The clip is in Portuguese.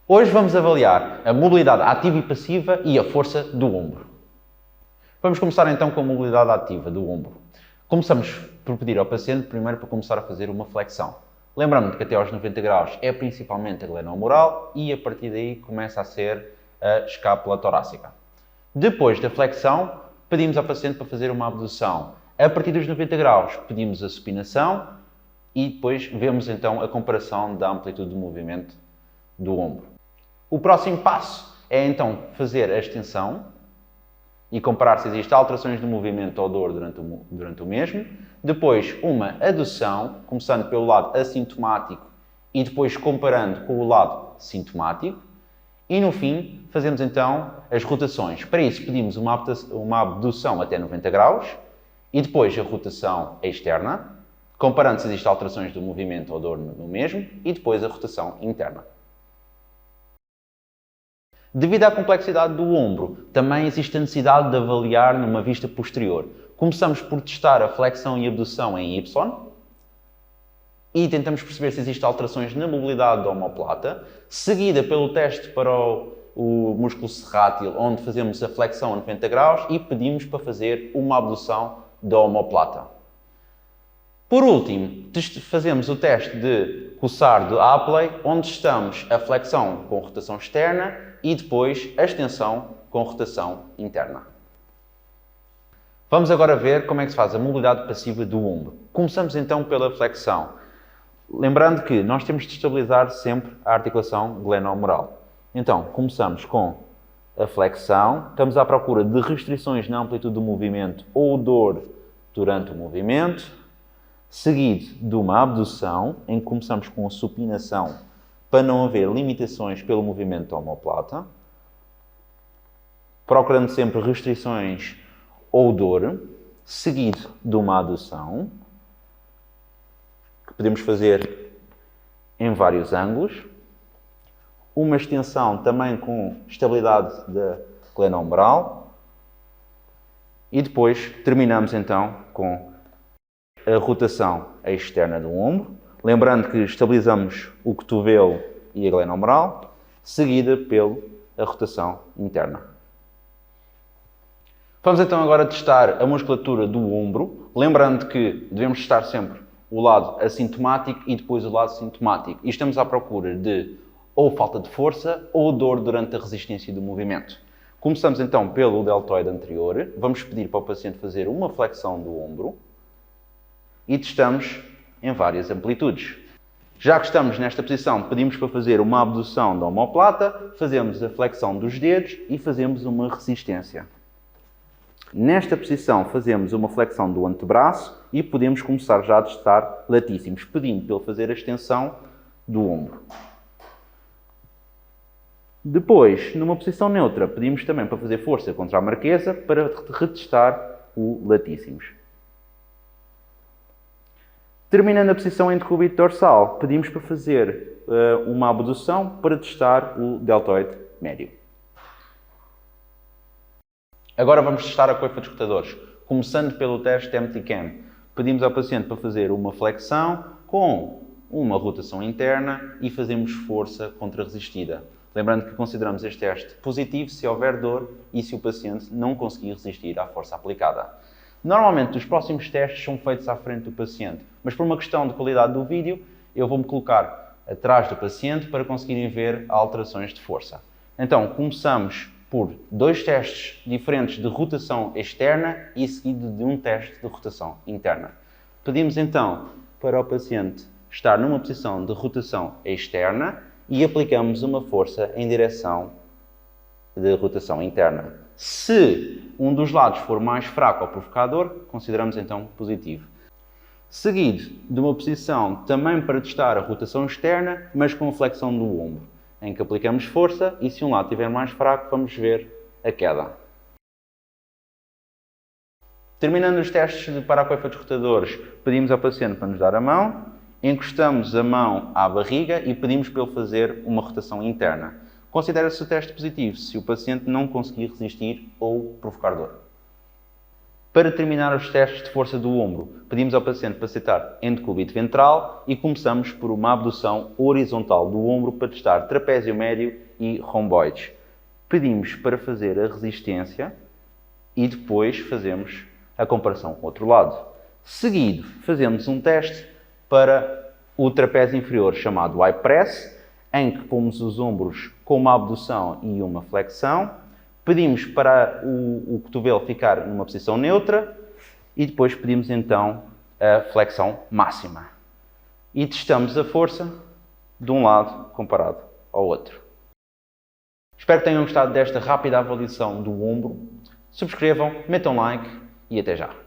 Hoje vamos avaliar a mobilidade ativa e passiva e a força do ombro. Vamos começar então com a mobilidade ativa do ombro. Começamos por pedir ao paciente primeiro para começar a fazer uma flexão. Lembrando que até aos 90 graus é principalmente a glenohumeral e a partir daí começa a ser a escápula torácica. Depois da flexão, pedimos ao paciente para fazer uma abdução. A partir dos 90 graus, pedimos a supinação e depois vemos então a comparação da amplitude do movimento do ombro. O próximo passo é então fazer a extensão e comparar se existem alterações de movimento ou dor durante o mesmo. Depois, uma adução, começando pelo lado assintomático e depois comparando com o lado sintomático. E no fim, fazemos então as rotações. Para isso, pedimos uma abdução até 90 graus e depois a rotação externa, comparando se existem alterações do movimento ou dor no mesmo, e depois a rotação interna. Devido à complexidade do ombro, também existe a necessidade de avaliar numa vista posterior. Começamos por testar a flexão e abdução em Y e tentamos perceber se existem alterações na mobilidade da omoplata, seguida pelo teste para o músculo serrátil, onde fazemos a flexão a 90 graus e pedimos para fazer uma abdução da omoplata. Por último, fazemos o teste de coçar de Apley, onde testamos a flexão com rotação externa e depois a extensão com rotação interna. Vamos agora ver como é que se faz a mobilidade passiva do ombro. Começamos então pela flexão. Lembrando que nós temos de estabilizar sempre a articulação glenohumeral. Então, começamos com a flexão. Estamos à procura de restrições na amplitude do movimento ou dor durante o movimento. Seguido de uma abdução, em que começamos com a supinação para não haver limitações pelo movimento da omoplata. Procurando sempre restrições ou dor. Seguido de uma adução, que podemos fazer em vários ângulos. Uma extensão também com estabilidade da glenohumeral. E depois terminamos então com a rotação externa do ombro, lembrando que estabilizamos o cotovelo e a glenohumeral, seguida pela rotação interna. Vamos então agora testar a musculatura do ombro, lembrando que devemos testar sempre o lado assintomático e depois o lado sintomático. E estamos à procura de ou falta de força ou dor durante a resistência do movimento. Começamos então pelo deltoide anterior, vamos pedir para o paciente fazer uma flexão do ombro, e testamos em várias amplitudes. Já que estamos nesta posição, pedimos para fazer uma abdução da omoplata, fazemos a flexão dos dedos e fazemos uma resistência. Nesta posição fazemos uma flexão do antebraço e podemos começar já a testar latíssimos, pedindo para ele fazer a extensão do ombro. Depois, numa posição neutra, pedimos também para fazer força contra a marquesa para retestar o latíssimos. Terminando a posição em decúbito dorsal, pedimos para fazer uma abdução para testar o deltoide médio. Agora vamos testar a coifa dos rotadores. Começando pelo teste Empty Cam. Pedimos ao paciente para fazer uma flexão com uma rotação interna e fazemos força contra-resistida. Lembrando que consideramos este teste positivo se houver dor e se o paciente não conseguir resistir à força aplicada. Normalmente, os próximos testes são feitos à frente do paciente, mas por uma questão de qualidade do vídeo, eu vou-me colocar atrás do paciente para conseguirem ver alterações de força. Então, começamos por dois testes diferentes de rotação externa e seguido de um teste de rotação interna. Pedimos então para o paciente estar numa posição de rotação externa e aplicamos uma força em direção de rotação interna. Se um dos lados for mais fraco ou provocador, consideramos então positivo. Seguido de uma posição também para testar a rotação externa, mas com flexão do ombro, em que aplicamos força e se um lado estiver mais fraco, vamos ver a queda. Terminando os testes para a coifa dos rotadores, pedimos ao paciente para nos dar a mão, encostamos a mão à barriga e pedimos para ele fazer uma rotação interna. Considera-se o teste positivo se o paciente não conseguir resistir ou provocar dor. Para terminar os testes de força do ombro, pedimos ao paciente para sentar em decúbito ventral e começamos por uma abdução horizontal do ombro para testar trapézio médio e romboides. Pedimos para fazer a resistência e depois fazemos a comparação com o outro lado. Seguido, fazemos um teste para o trapézio inferior chamado I-Press, em que pomos os ombros com uma abdução e uma flexão. Pedimos para o cotovelo ficar numa posição neutra e depois pedimos então a flexão máxima. E testamos a força de um lado comparado ao outro. Espero que tenham gostado desta rápida avaliação do ombro. Subscrevam, metam like e até já!